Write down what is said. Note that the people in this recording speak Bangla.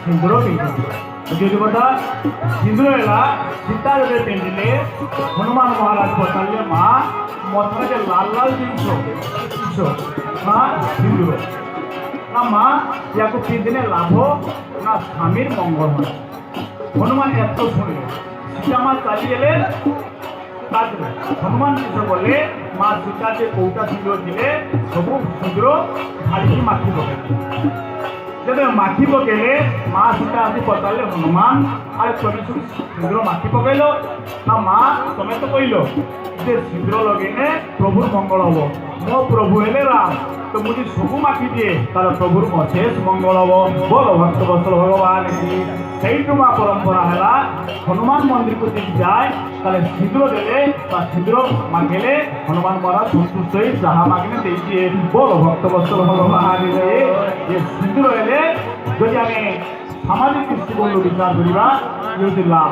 ସିନ୍ଦୁର ପିନ୍ଧିଥିଲେ। ଯୋଉ କଥା ସିନ୍ଦୁର ହେଲା ସୀତା ଯେବେ ପିନ୍ଧିଲେ ହନୁମାନ ମହାରାଜ ପଚାରିଲେ ମା ମଥାରେ ଯେ ଲାଲ ଲାଲ ଜିନିଷ ମା ସିନ୍ଦୁର ନା ମା ୟାକୁ ପିନ୍ଧିଲେ ଲାଭ ନା ସ୍ୱାମୀର ମଙ୍ଗଳ ହୁଏ। ହନୁମାନ ଏତ ଶୁଣିଲେ ସୀତା ମା ଚାଲିଗଲେ। ହନୁମାନ କିସ କଲେ ମା ସୀତା যে কৌটা সিঁদুর ଥିଲେ ସବୁ ସିନ୍ଦୁର ঢালিকি মাখি পকাইলে। যেতে মাখি পকাইলে মা সীতা আসি পচারিলে হনুমান আরে তুমি ସବୁ সিঁদুর মাখি পকাইল না মা তুমি তো কইল যে সিঁদুর লগাইলে প্রভুর মঙ্গল হব। মো প্রভু হেলে রাম তো মুझे ସବୁ মাখি দিয়ে তার প্রভুর অশেষ মঙ্গল হব। বল ভক্ত বৎসল ভগবান কি সেইটু মা পরম্পরা হেলা হনুমান মন্দিরକୁ যদি যায় তাহলে সিঁদুর দেলে বা সিঁদুর মাগিলে হনুমান মহারাজ সন্তুষ্ট হয়ে যাহা মাগিলে দিয়ে বল ভক্ত বৎসল ভগবান যে সিঁদুর এলে যদি আমি সামাজিক দৃষ্টিকোণ বিচার করিবা লাভ